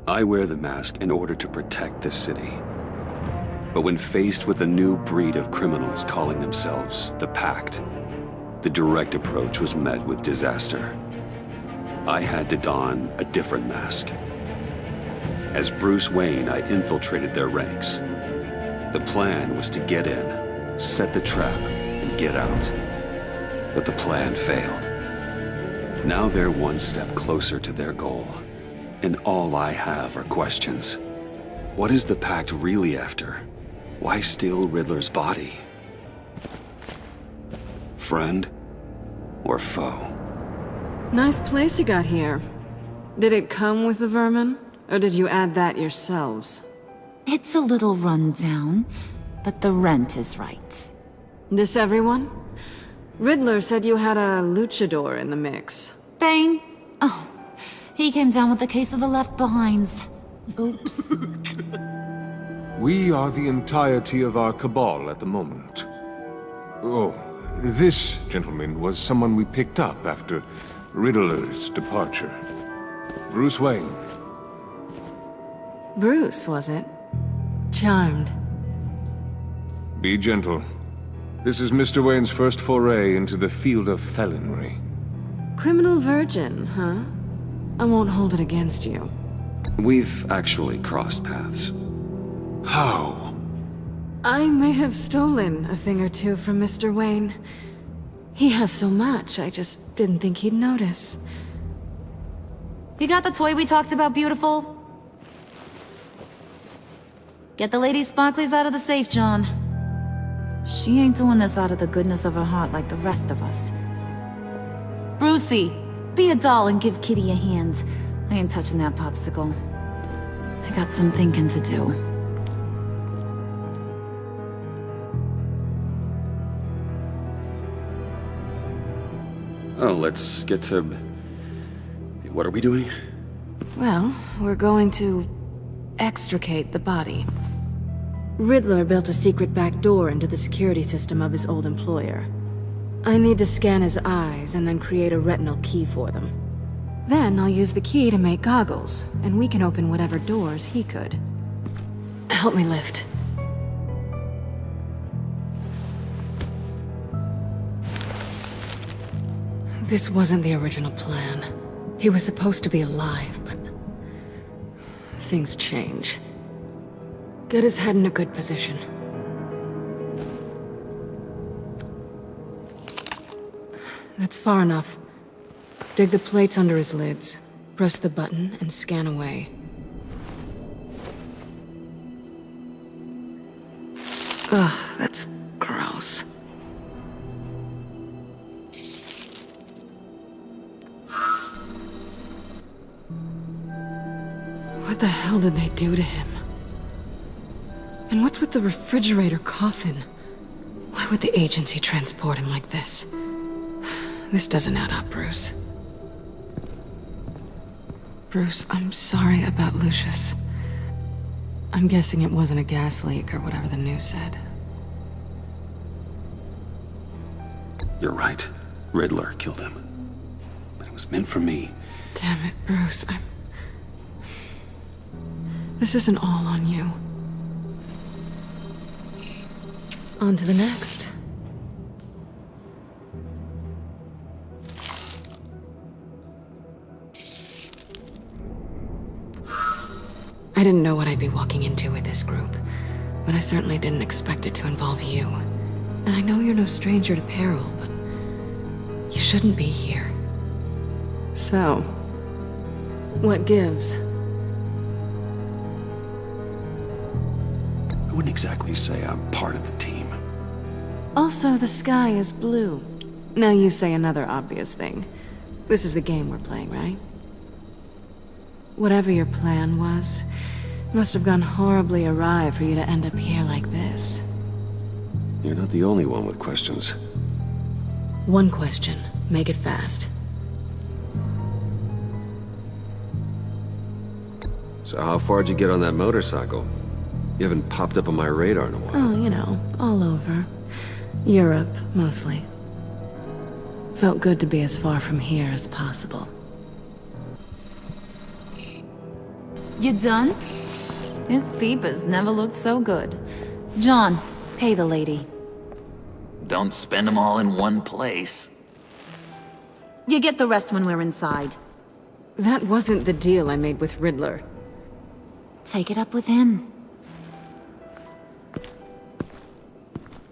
I wear the mask in order to protect this city. But when faced with a new breed of criminals calling themselves the Pact, the direct approach was met with disaster. I had to don a different mask. As Bruce Wayne, I infiltrated their ranks. The plan was to get in, set the trap, and get out. But the plan failed. Now they're one step closer to their goal, and all I have are questions. What is the Pact really after? Why steal Riddler's body? Friend or foe? Nice place you got here. Did it come with the vermin, or did you add that yourselves? It's a little run down, but the rent is right. This everyone? Riddler said you had a luchador in the mix. Bane? Oh, he came down with a case of the left behinds. Oops. We are the entirety of our cabal at the moment. Oh, this gentleman was someone we picked up after Riddler's departure. Bruce Wayne. Bruce, was it? Charmed. Be gentle. This is Mr. Wayne's first foray into the field of felonry. Criminal virgin, huh? I won't hold it against you. We've actually crossed paths. How? I may have stolen a thing or two from Mr. Wayne. He has so much, I just didn't think he'd notice. You got the toy we talked about, beautiful? Get the lady sparklies out of the safe, John. She ain't doing this out of the goodness of her heart like the rest of us. Brucey, be a doll and give Kitty a hand. I ain't touching that popsicle. I got some thinking to do. Oh, let's get to... What are we doing? Well, we're going to extricate the body. Riddler built a secret back door into the security system of his old employer. I need to scan his eyes and then create a retinal key for them. Then I'll use the key to make goggles, and we can open whatever doors he could. Help me lift. This wasn't the original plan. He was supposed to be alive, but things change. Get his head in a good position. That's far enough. Dig the plates under his lids. Press the button and scan away. Ugh, that's gross. What the hell did they do to him? And what's with the refrigerator coffin? Why would the agency transport him like this? This doesn't add up, Bruce. Bruce, I'm sorry about Lucius. I'm guessing it wasn't a gas leak or whatever the news said. You're right. Riddler killed him. But it was meant for me. Damn it, Bruce, This isn't all on you. On to the next. I didn't know what I'd be walking into with this group, but I certainly didn't expect it to involve you. And I know you're no stranger to peril, but you shouldn't be here. So, what gives? I wouldn't exactly say I'm part of the team. Also, the sky is blue. Now you say another obvious thing. This is the game we're playing, right? Whatever your plan was, must have gone horribly awry for you to end up here like this. You're not the only one with questions. One question. Make it fast. So how far'd you get on that motorcycle? You haven't popped up on my radar in a while. Oh, you know, all over. Europe, mostly. Felt good to be as far from here as possible. You done? His peepers never looked so good. John, pay the lady. Don't spend them all in one place. You get the rest when we're inside. That wasn't the deal I made with Riddler. Take it up with him.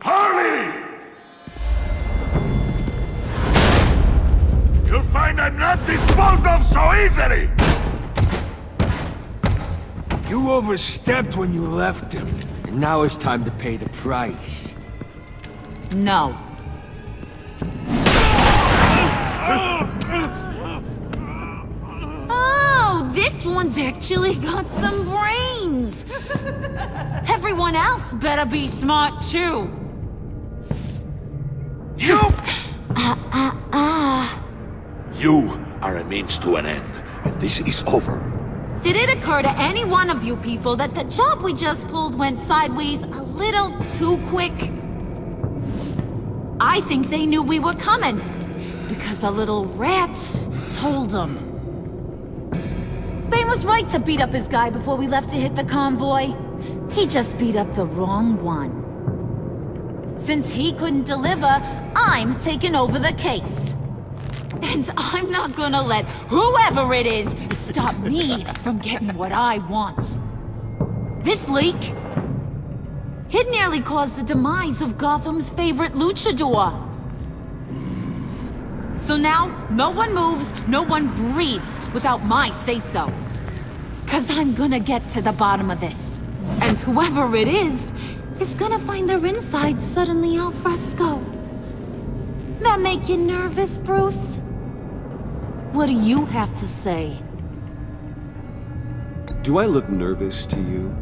Harley! You'll find I'm not disposed of so easily! You overstepped when you left him. And now it's time to pay the price. No. Oh, this one's actually got some brains! Everyone else better be smart too! You! You are a means to an end, and this is over. Did it occur to any one of you people that the job we just pulled went sideways a little too quick? I think they knew we were coming, because a little rat told them. Bane was right to beat up his guy before we left to hit the convoy. He just beat up the wrong one. Since he couldn't deliver, I'm taking over the case. And I'm not gonna let whoever it is stop me from getting what I want. This leak, it nearly caused the demise of Gotham's favorite luchador. So now, no one moves, no one breathes without my say-so. 'Cause I'm gonna get to the bottom of this. And whoever it is gonna find their insides suddenly al fresco. That make you nervous, Bruce? What do you have to say? Do I look nervous to you?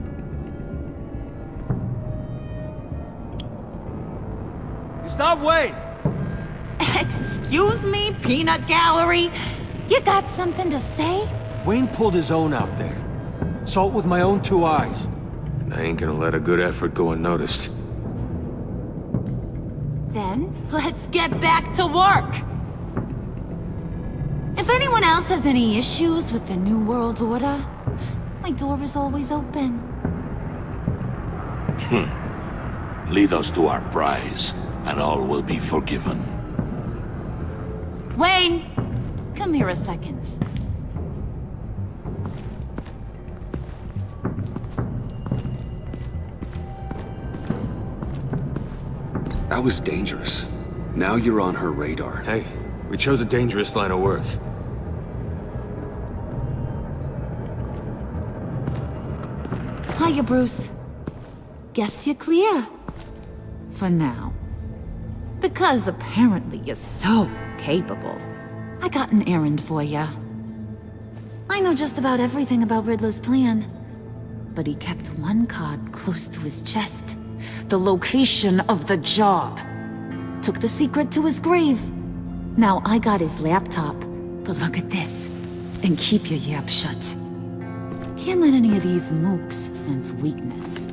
Stop, wait! Excuse me, peanut gallery? You got something to say? Wayne pulled his own out there. Saw it with my own two eyes. And I ain't gonna let a good effort go unnoticed. Then, let's get back to work! If anyone else has any issues with the New World Order, my door is always open. Lead us to our prize, and all will be forgiven. Wayne! Come here a second. That was dangerous. Now you're on her radar. Hey, we chose a dangerous line of work. Hiya, Bruce. Guess you're clear. For now. Because apparently you're so capable. I got an errand for ya. I know just about everything about Riddler's plan. But he kept one card close to his chest. The location of the job. Took the secret to his grave. Now I got his laptop. But look at this. And keep your yap shut. Can't let any of these mooks sense weakness.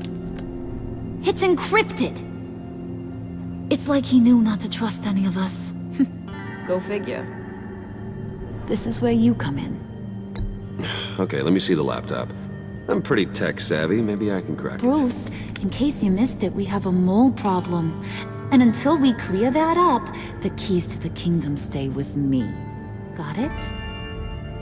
It's encrypted! It's like he knew not to trust any of us. Go figure. This is where you come in. Okay, let me see the laptop. I'm pretty tech savvy, maybe I can crack it. Bruce, in case you missed it, we have a mole problem. And until we clear that up, the keys to the kingdom stay with me. Got it?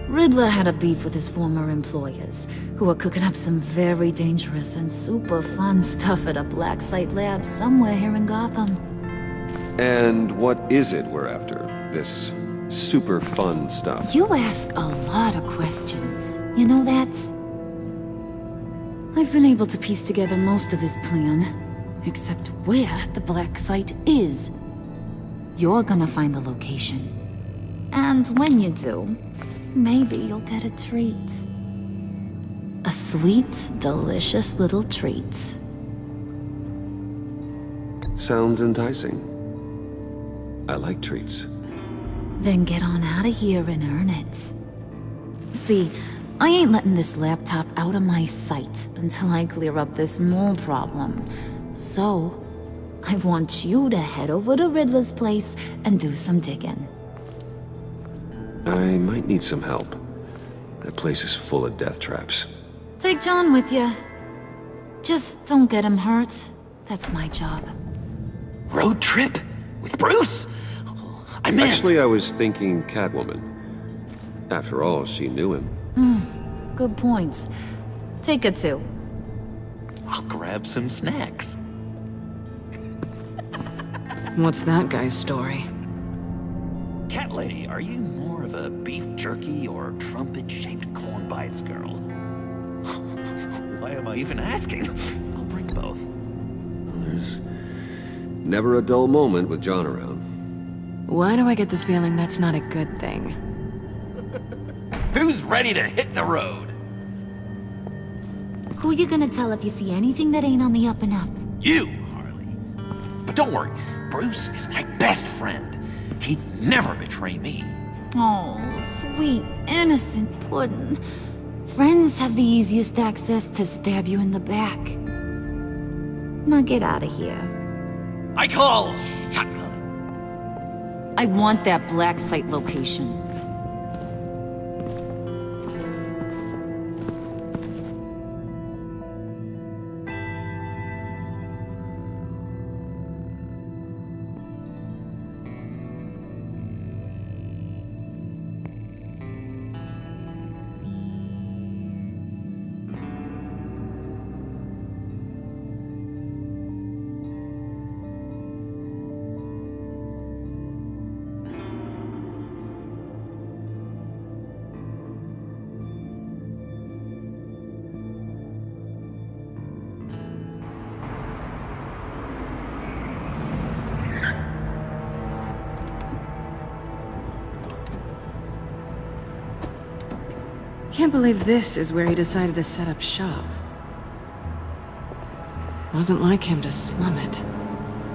Riddler had a beef with his former employers, who were cooking up some very dangerous and super fun stuff at a black site lab somewhere here in Gotham. And what is it we're after? This super fun stuff? You ask a lot of questions. You know that? I've been able to piece together most of his plan, except where the black site is. You're gonna find the location. And when you do, maybe you'll get a treat. A sweet, delicious little treat. Sounds enticing. I like treats. Then get on out of here and earn it. See, I ain't letting this laptop out of my sight until I clear up this mole problem. So, I want you to head over to Riddler's place and do some digging. I might need some help. That place is full of death traps. Take John with you. Just don't get him hurt. That's my job. Road trip? With Bruce? I'm in. Actually, I was thinking Catwoman. After all, she knew him. Good points. Take it too. I'll grab some snacks. What's that guy's story? Cat lady, are you more of a beef jerky or trumpet-shaped corn bites girl? Why am I even asking? I'll bring both. There's never a dull moment with John around. Why do I get the feeling that's not a good thing? Who's ready to hit the road? Who you gonna tell if you see anything that ain't on the up and up? You, Harley. But don't worry, Bruce is my best friend. He'd never betray me. Oh, sweet, innocent puddin'. Friends have the easiest access to stab you in the back. Now get out of here. I call shotgun. I want that black site location. Can't believe this is where he decided to set up shop. Wasn't like him to slum it.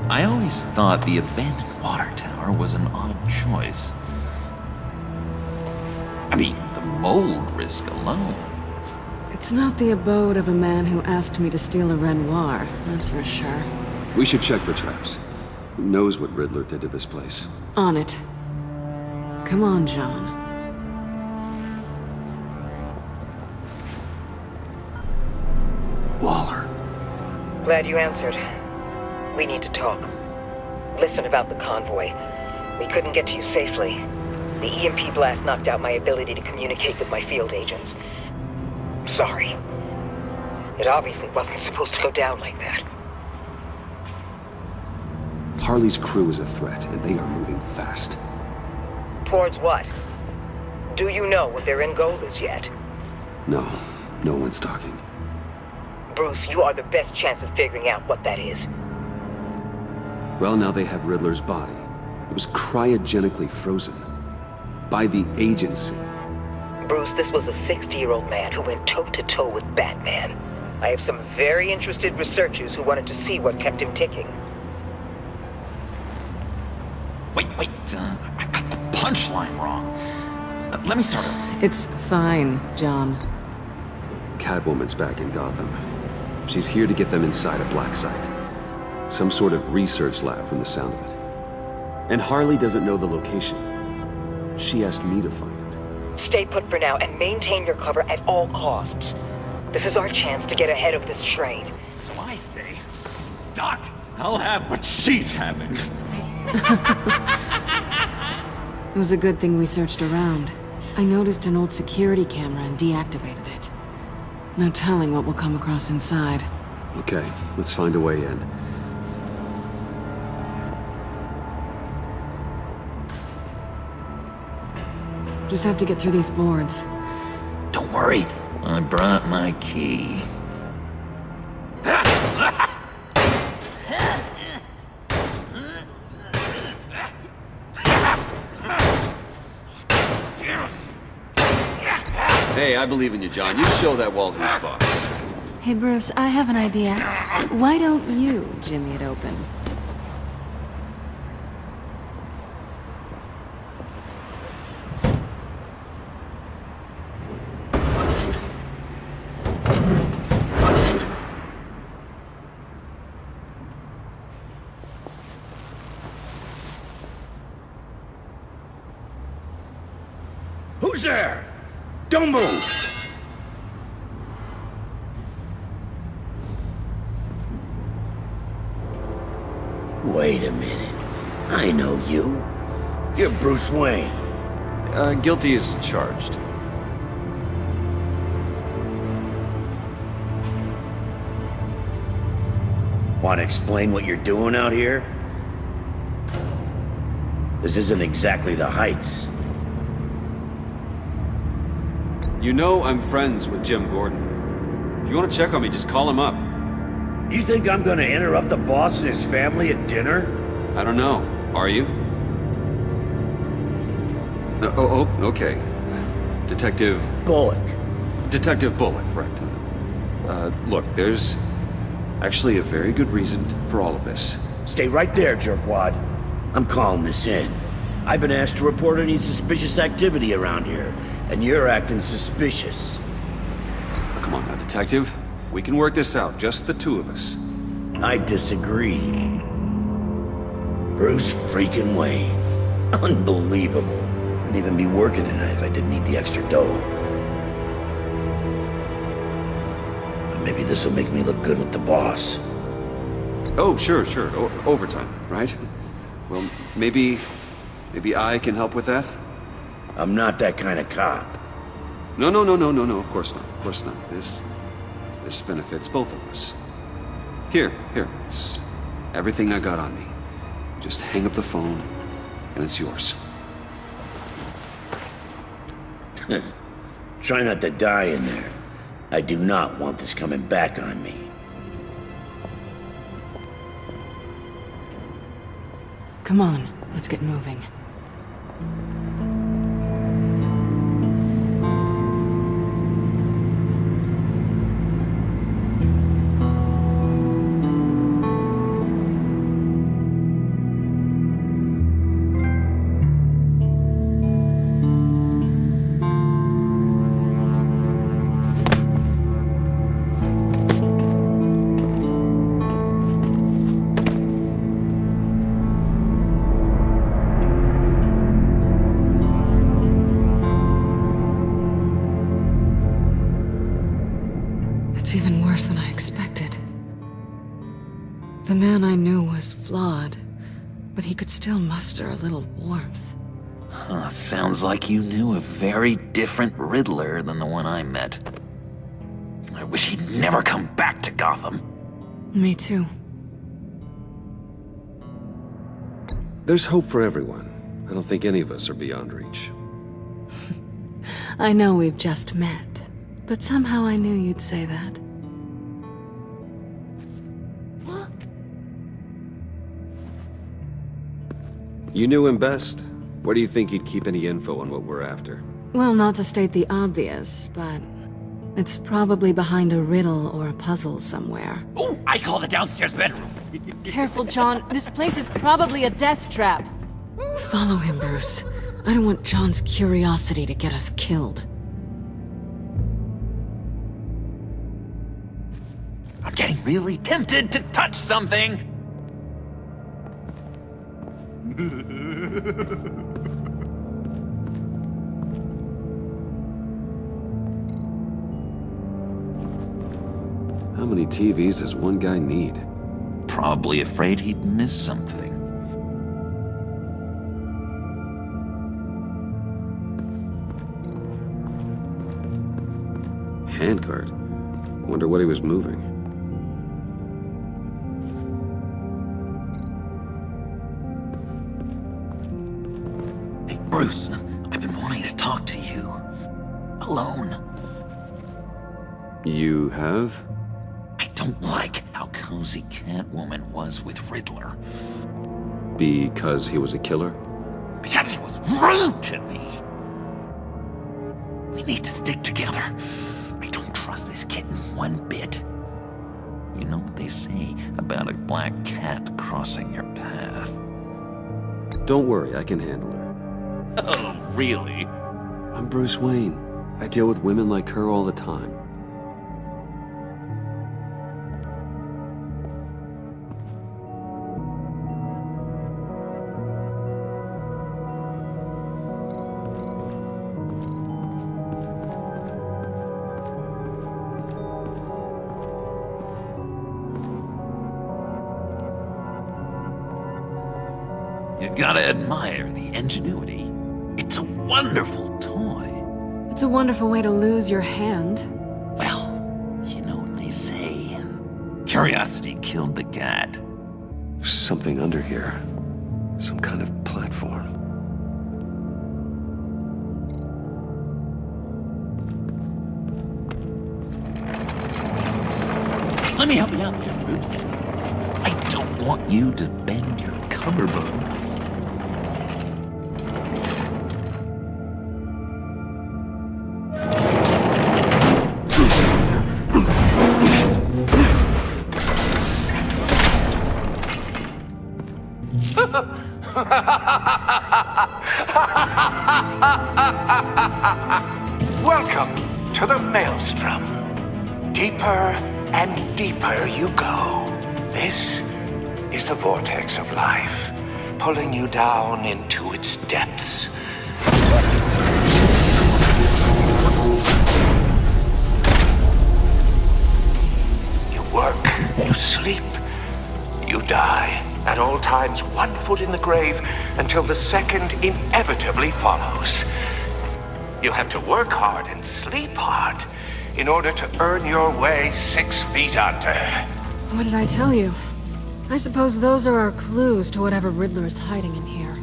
I always thought the abandoned water tower was an odd choice. I mean, the mold risk alone. It's not the abode of a man who asked me to steal a Renoir, that's for sure. We should check for traps. Who knows what Riddler did to this place? On it. Come on, John. Waller. Glad you answered. We need to talk. Listen about the convoy. We couldn't get to you safely. The EMP blast knocked out my ability to communicate with my field agents. Sorry. It obviously wasn't supposed to go down like that. Harley's crew is a threat, and they are moving fast. Towards what? Do you know what their end goal is yet? No, no one's talking. Bruce, you are the best chance of figuring out what that is. Well, now they have Riddler's body. It was cryogenically frozen. By the agency. Bruce, this was a 60-year-old man who went toe-to-toe with Batman. I have some very interested researchers who wanted to see what kept him ticking. Wait, I got the punchline wrong. Let me start over. It's fine, John. Catwoman's back in Gotham. She's here to get them inside a black site. Some sort of research lab from the sound of it. And Harley doesn't know the location. She asked me to find it. Stay put for now and maintain your cover at all costs. This is our chance to get ahead of this train. So I say, Doc, I'll have what she's having. It was a good thing we searched around. I noticed an old security camera and deactivated it. No telling what we'll come across inside. Okay, let's find a way in. Just have to get through these boards. Don't worry, I brought my key. Hey, I believe in you, John. You show that wall who's boss. Hey, Bruce, I have an idea. Why don't you jimmy it open? Who's there? Don't move! Wait a minute. I know you. You're Bruce Wayne. Guilty as charged. Want to explain what you're doing out here? This isn't exactly the Heights. You know I'm friends with Jim Gordon. If you want to check on me, just call him up. You think I'm gonna interrupt the boss and his family at dinner? I don't know. Are you? Okay. Detective... Bullock. Detective Bullock, right. Look, there's actually a very good reason for all of this. Stay right there, jerkwad. I'm calling this in. I've been asked to report any suspicious activity around here, and you're acting suspicious. Come on now, Detective. We can work this out, just the two of us. I disagree. Bruce freaking Wayne. Unbelievable. Wouldn't even be working tonight if I didn't need the extra dough. But maybe this'll make me look good with the boss. Oh, sure. Overtime, right? Well, maybe I can help with that? I'm not that kind of cop. No, of course not. This benefits both of us. Here, it's everything I got on me. Just hang up the phone, and it's yours. Try not to die in there. I do not want this coming back on me. Come on, let's get moving. It's even worse than I expected. The man I knew was flawed, but he could still muster a little warmth. Huh, sounds like you knew a very different Riddler than the one I met. I wish he'd never come back to Gotham. Me too. There's hope for everyone. I don't think any of us are beyond reach. I know we've just met, but somehow I knew you'd say that. You knew him best. Where do you think he'd keep any info on what we're after? Well, not to state the obvious, but it's probably behind a riddle or a puzzle somewhere. Oh, I call the downstairs bedroom. Careful, John. This place is probably a death trap. Follow him, Bruce. I don't want John's curiosity to get us killed. I'm getting really tempted to touch something. How many TVs does one guy need? Probably afraid he'd miss something. Handcart. Wonder what he was moving. Hey, Bruce, I've been wanting to talk to you. Alone. You have? I don't like how cozy Catwoman was with Riddler. Because he was a killer? Because he was rude to me. We need to stick together. I don't trust this kitten one bit. You know what they say about a black cat crossing your path? Don't worry, I can handle her. Oh, really? I'm Bruce Wayne. I deal with women like her all the time. You gotta admire the ingenuity. It's a wonderful toy. It's a wonderful way to lose your hand. Well, you know what they say. Curiosity killed the cat. There's something under here. Some kind of platform. Let me help you out there, Bruce. I don't want you to bend your cummerbund. Welcome to the Maelstrom. Deeper and deeper you go. This is the vortex of life, pulling you down into its depths. You work, you sleep, you die. At all times, 1 foot in the grave until the second inevitably follows. You have to work hard and sleep hard in order to earn your way 6 feet under. What did I tell you? I suppose those are our clues to whatever Riddler is hiding in here.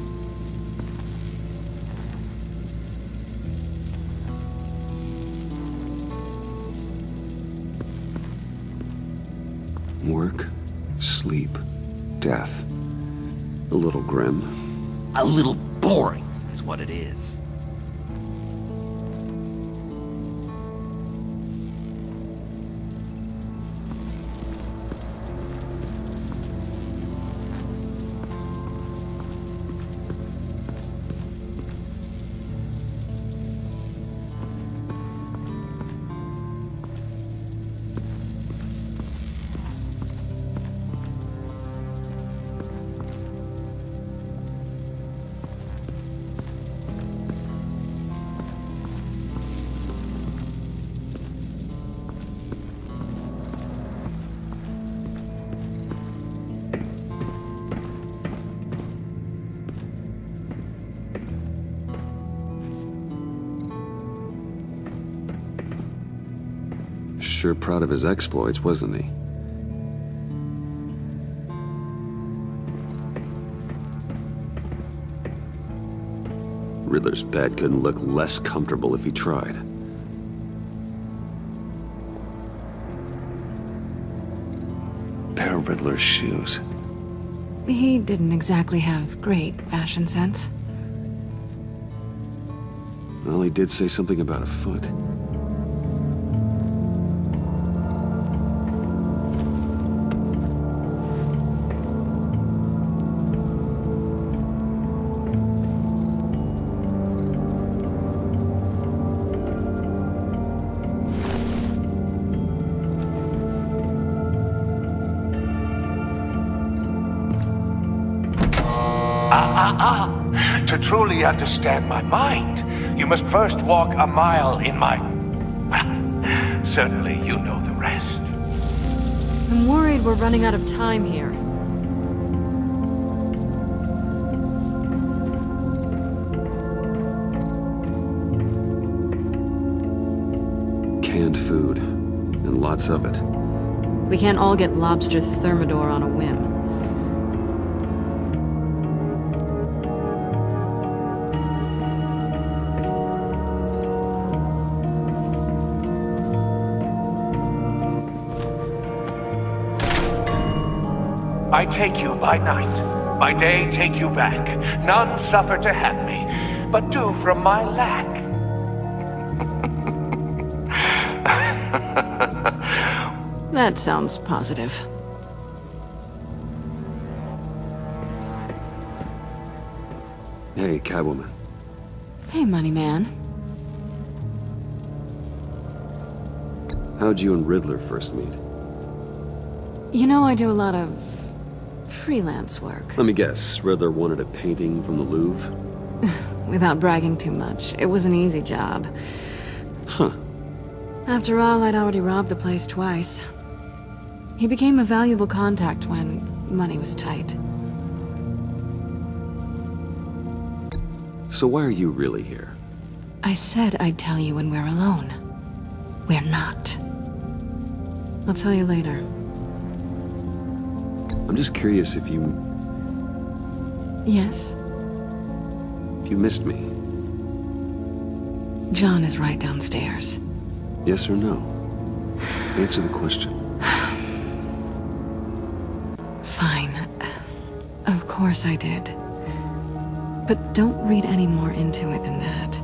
Work, sleep, death. A little grim. A little boring is what it is. Sure proud of his exploits, wasn't he? Riddler's bed couldn't look less comfortable if he tried. Pair of Riddler's shoes. He didn't exactly have great fashion sense. Well, he did say something about a foot. To truly understand my mind, you must first walk a mile in my... Well, certainly you know the rest. I'm worried we're running out of time here. Canned food, and lots of it. We can't all get lobster thermidor on a whim. I take you by night, by day take you back. None suffer to have me, but do from my lack. That sounds positive. Hey, Catwoman. Hey, Money Man. How'd you and Riddler first meet? You know I do a lot of freelance work. Let me guess, Riddler wanted a painting from the Louvre? Without bragging too much, it was an easy job. Huh. After all, I'd already robbed the place twice. He became a valuable contact when money was tight. So why are you really here? I said I'd tell you when we're alone. We're not. I'll tell you later. I'm just curious if you Yes? missed me. John is right downstairs. Yes or no? Answer the question. Fine. Of course I did. But don't read any more into it than that.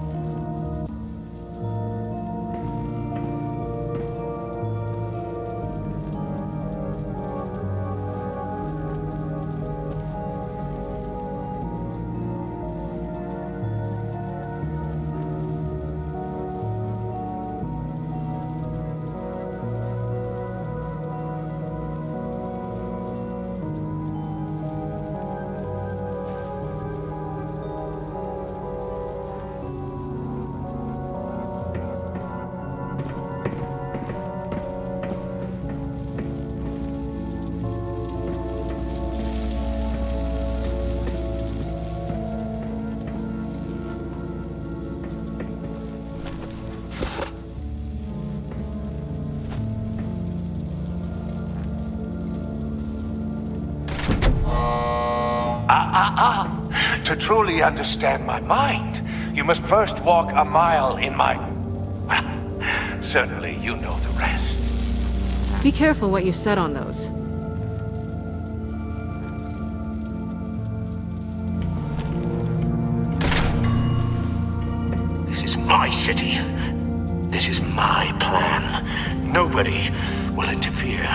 To truly understand my mind, you must first walk a mile in my... Well, certainly you know the rest. Be careful what you said on those. This is my city. This is my plan. Nobody will interfere.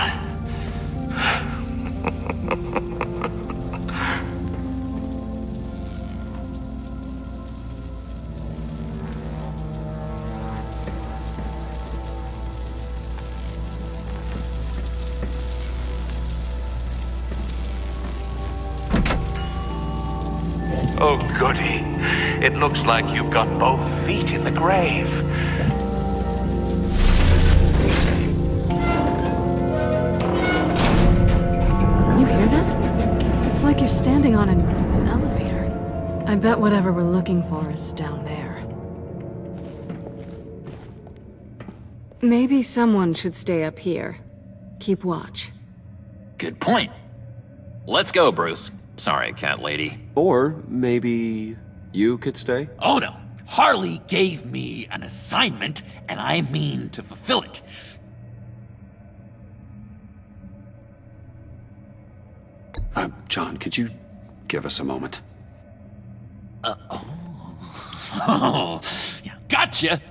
Oh, goody. It looks like you've got both feet in the grave. You hear that? It's like you're standing on an elevator. I bet whatever we're looking for is down there. Maybe someone should stay up here. Keep watch. Good point. Let's go, Bruce. Sorry, cat lady. Or maybe you could stay? Oh no. Harley gave me an assignment, and I mean to fulfill it. John, could you give us a moment? Oh, yeah, gotcha.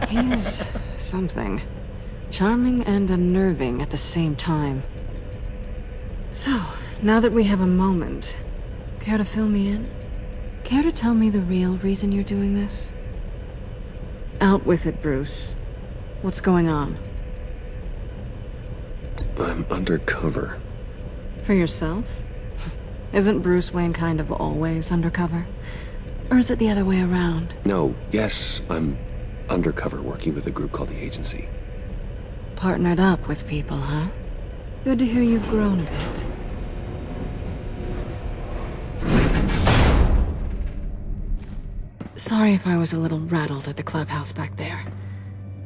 He's something. Charming and unnerving at the same time. So, now that we have a moment, care to fill me in? Care to tell me the real reason you're doing this? Out with it, Bruce. What's going on? I'm undercover. For yourself? Isn't Bruce Wayne kind of always undercover? Or is it the other way around? No, yes, I'm undercover working with a group called the Agency. Partnered up with people, huh? Good to hear you've grown a bit. Sorry if I was a little rattled at the clubhouse back there.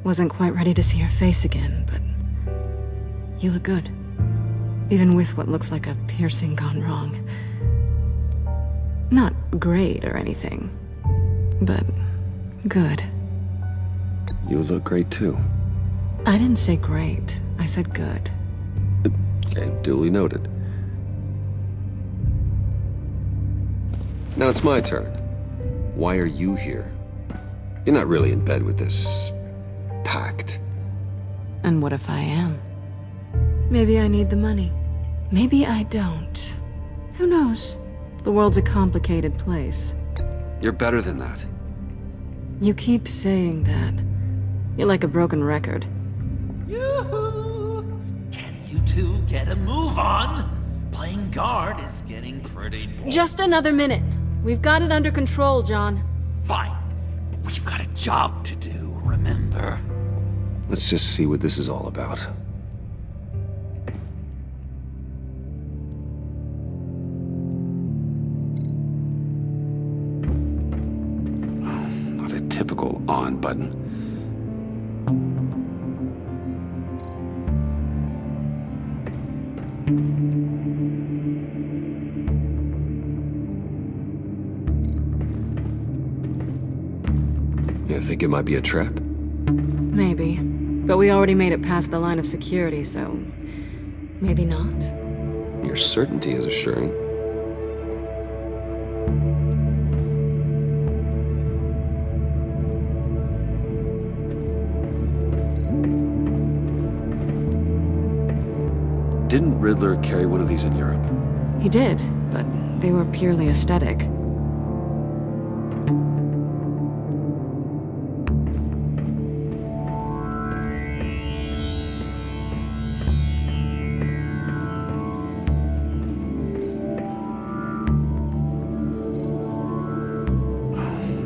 Wasn't quite ready to see your face again, but you look good. Even with what looks like a piercing gone wrong. Not great or anything, but good. You look great too. I didn't say great, I said good. Okay, duly noted. Now it's my turn. Why are you here? You're not really in bed with this Pact. And what if I am? Maybe I need the money. Maybe I don't. Who knows? The world's a complicated place. You're better than that. You keep saying that. You're like a broken record. Yoo-hoo! Can you two get a move on? Playing guard is getting pretty boring. Just another minute. We've got it under control, John. Fine. We've got a job to do, remember? Let's just see what this is all about. Oh, not a typical on button. You think it might be a trap? Maybe. But we already made it past the line of security, so... maybe not. Your certainty is assuring. Didn't Riddler carry one of these in Europe? He did, but they were purely aesthetic.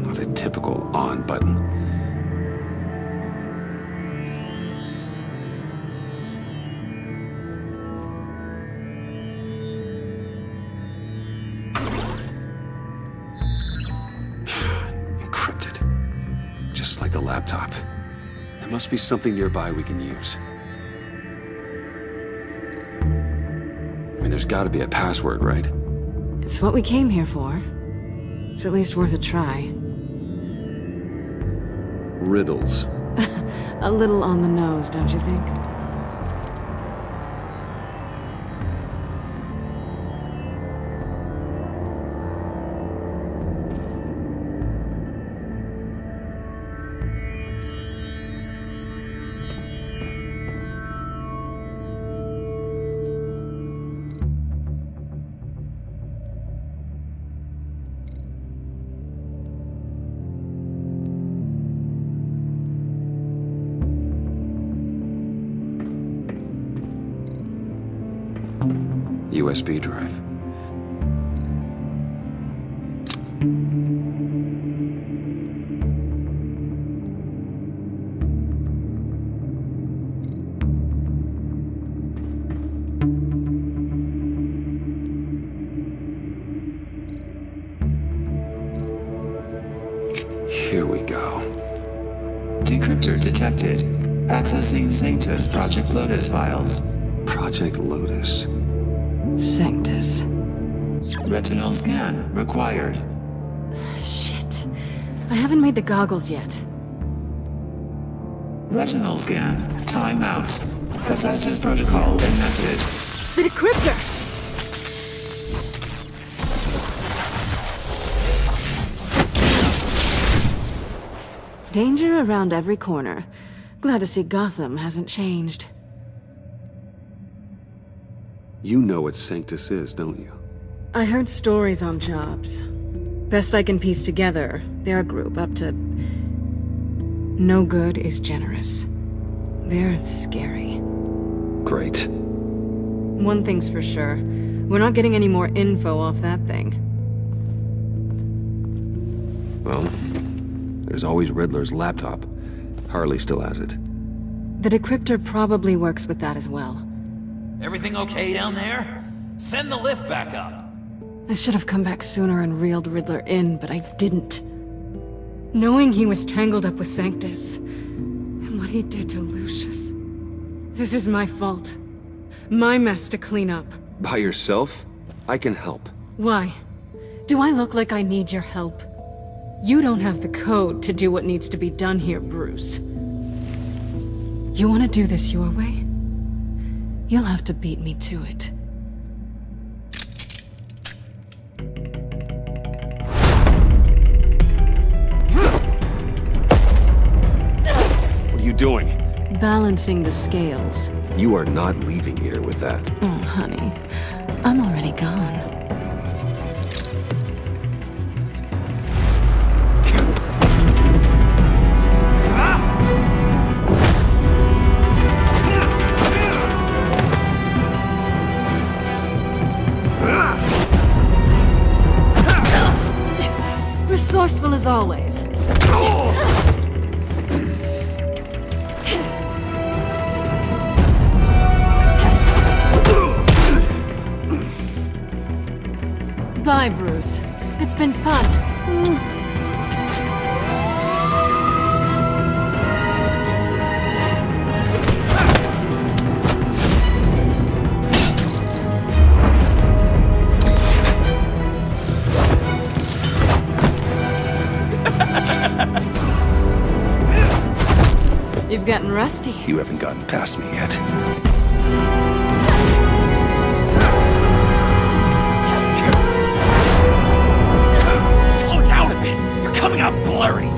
Not a typical on button. Encrypted. Just like the laptop. There must be something nearby we can use. I mean, there's gotta be a password, right? It's what we came here for. It's at least worth a try. Riddles. A little on the nose, don't you think? USB drive. Here we go. Decryptor detected. Accessing Sanctus Project Lotus files. Project Lotus. Sanctus. Retinal scan required. Shit. I haven't made the goggles yet. Retinal scan. Timeout. Hephaestus protocol enacted. The decryptor! Danger around every corner. Glad to see Gotham hasn't changed. You know what Sanctus is, don't you? I heard stories on jobs. Best I can piece together, they're a group up to... no good is generous. They're scary. Great. One thing's for sure. We're not getting any more info off that thing. Well, there's always Riddler's laptop. Harley still has it. The decryptor probably works with that as well. Everything okay down there? Send the lift back up. I should have come back sooner and reeled Riddler in, but I didn't. Knowing he was tangled up with Sanctus, and what he did to Lucius. This is my fault. My mess to clean up. By yourself? I can help. Why? Do I look like I need your help? You don't have the code to do what needs to be done here, Bruce. You want to do this your way? You'll have to beat me to it. What are you doing? Balancing the scales. You are not leaving here with that. Oh, honey. I'm already gone. Forceful as always. Bye, Bruce. It's been fun. You've gotten rusty. You haven't gotten past me yet. Slow down a bit. You're coming out blurry.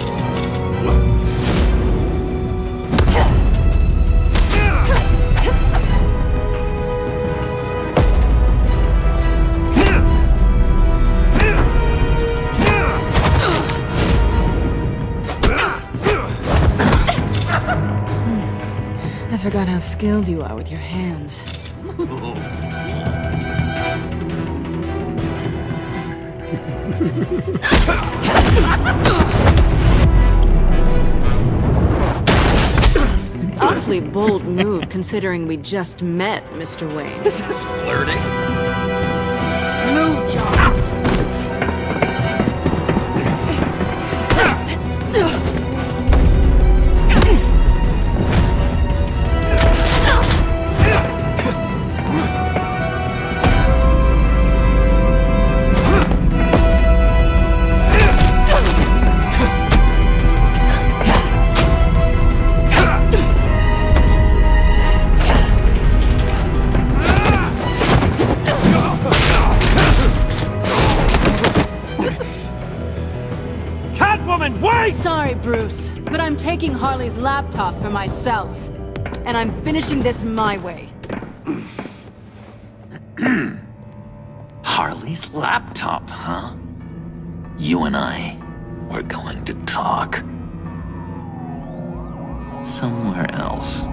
I forgot how skilled you are with your hands. Awfully bold move, considering we just met, Mr. Wayne. This is flirting. Move, John. Sorry, Bruce, but I'm taking Harley's laptop for myself. And I'm finishing this my way. Harley's laptop, huh? You and I, we're going to talk. Somewhere else.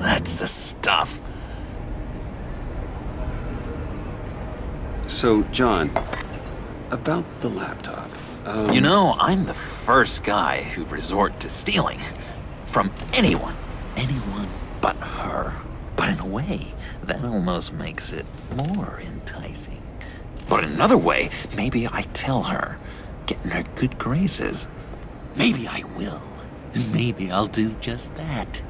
That's the stuff. So, John, about the laptop. You know, I'm the first guy who'd resort to stealing. From anyone. Anyone but her. But in a way, that almost makes it more enticing. But in another way, maybe I tell her, get in her good graces. Maybe I will. And maybe I'll do just that.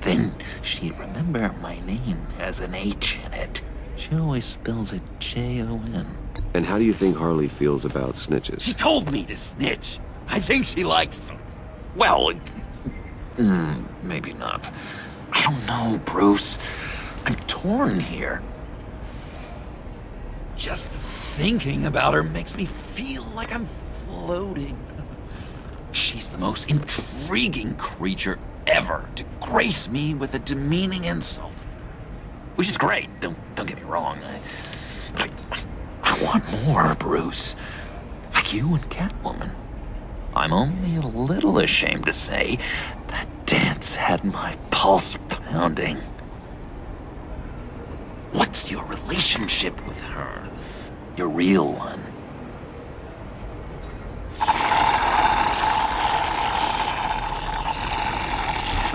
Then she'd remember my name has an H in it. She always spells it Jon. And how do you think Harley feels about snitches? She told me to snitch. I think she likes them. Well, maybe not. I don't know, Bruce. I'm torn here. Just thinking about her makes me feel like I'm floating. She's the most intriguing creature ever to grace me with a demeaning insult. Which is great, don't get me wrong. I want more, Bruce. Like you and Catwoman. I'm only a little ashamed to say that dance had my pulse pounding. What's your relationship with her? Your real one?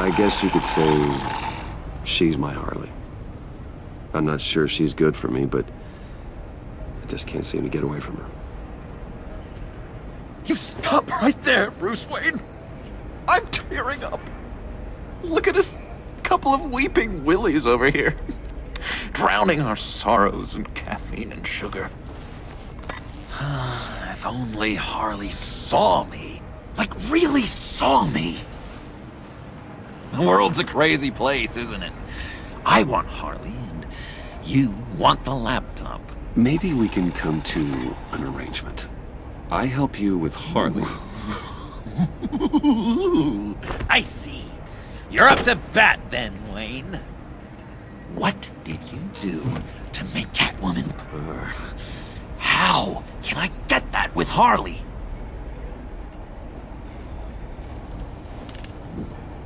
I guess you could say she's my Harley. I'm not sure she's good for me, but I just can't seem to get away from her. You stop right there, Bruce Wayne. I'm tearing up. Look at us, couple of weeping willies over here. Drowning our sorrows in caffeine and sugar. If only Harley saw me. Like, really saw me. The world's a crazy place, isn't it? I want Harley, and you want the laptop. Maybe we can come to an arrangement. I help you with Harley. I see. You're up to bat then, Wayne. What did you do to make Catwoman purr? How can I get that with Harley?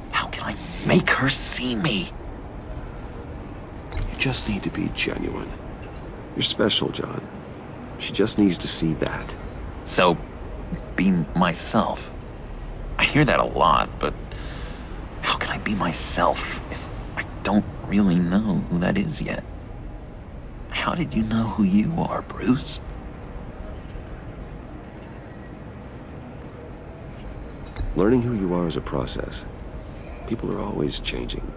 How can I make her see me? You just need to be genuine. You're special, John. She just needs to see that. So, be myself. I hear that a lot, but how can I be myself if I don't really know who that is yet? How did you know who you are, Bruce? Learning who you are is a process. People are always changing.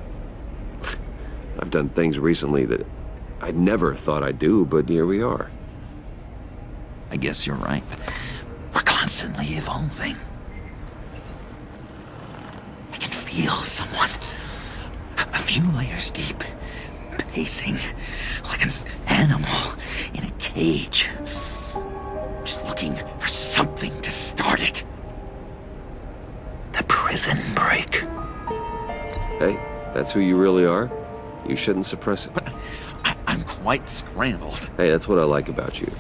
I've done things recently that I never thought I'd do, but here we are. I guess you're right. We're constantly evolving. I can feel someone a few layers deep, pacing like an animal in a cage, just looking for something to start it. The prison break. Hey, that's who you really are. You shouldn't suppress it. But I'm quite scrambled. Hey, that's what I like about you.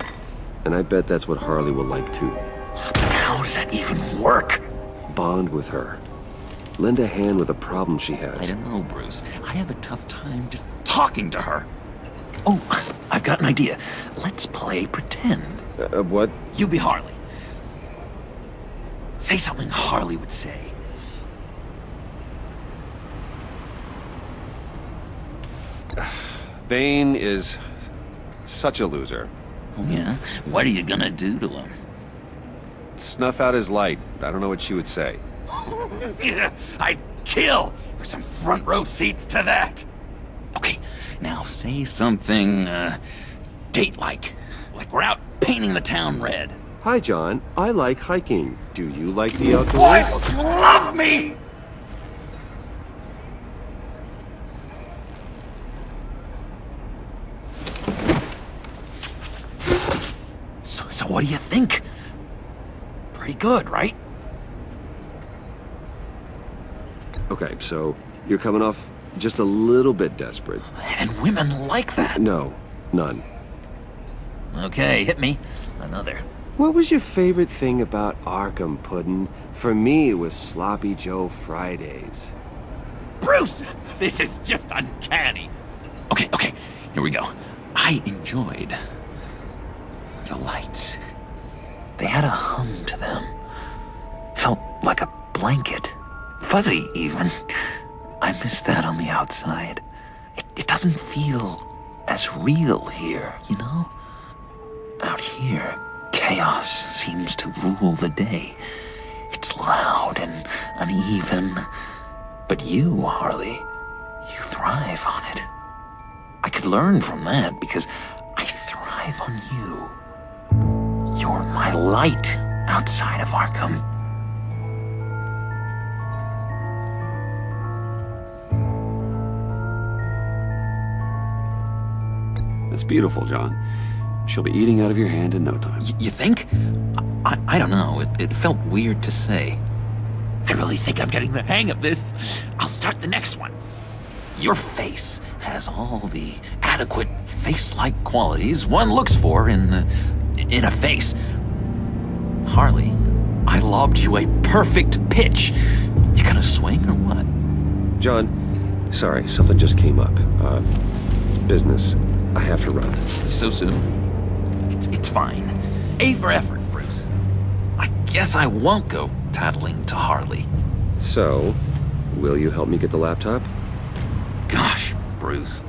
And I bet that's what Harley will like too. But how does that even work? Bond with her. Lend a hand with a problem she has. I don't know, Bruce. I have a tough time just talking to her. Oh, I've got an idea. Let's play pretend. What? You be Harley. Say something Harley would say. Bane is such a loser. Yeah? What are you gonna do to him? Snuff out his light. I don't know what she would say. I'd kill for some front row seats to that. Okay, now say something, date-like. Like we're out painting the town red. Hi, John. I like hiking. Do you like the outdoors? Why don't you love me? So what do you think? Pretty good, right? Okay, so you're coming off just a little bit desperate. And women like that. No, none. Okay, hit me. Another. What was your favorite thing about Arkham, Puddin'? For me, it was Sloppy Joe Fridays. Bruce! This is just uncanny. Okay, here we go. I enjoyed the lights. They had a hum to them. Felt like a blanket. Fuzzy, even. I miss that on the outside. It doesn't feel as real here, you know? Out here, chaos seems to rule the day. It's loud and uneven. But you, Harley, you thrive on it. I could learn from that because I thrive on you. You're my light outside of Arkham. That's beautiful, John. She'll be eating out of your hand in no time. You think? I don't know. It felt weird to say. I really think I'm getting the hang of this. I'll start the next one. Your face has all the adequate face-like qualities one looks for in a face. Harley, I lobbed you a perfect pitch. You gonna swing or what? John, sorry, something just came up. It's business. I have to run. So soon? It's fine. A for effort, Bruce. I guess I won't go tattling to Harley. So, will you help me get the laptop? Gosh, Bruce.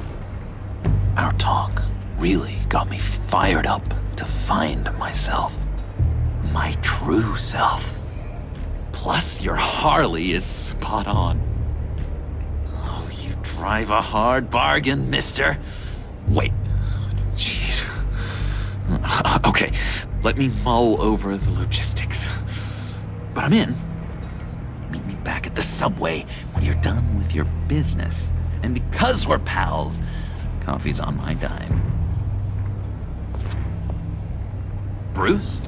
Our talk really got me fired up to find myself. My true self. Plus, your Harley is spot on. Oh, you drive a hard bargain, mister. Wait. Jeez. Okay, let me mull over the logistics. But I'm in. Meet me back at the subway when you're done with your business. And because we're pals, coffee's on my dime. Bruce?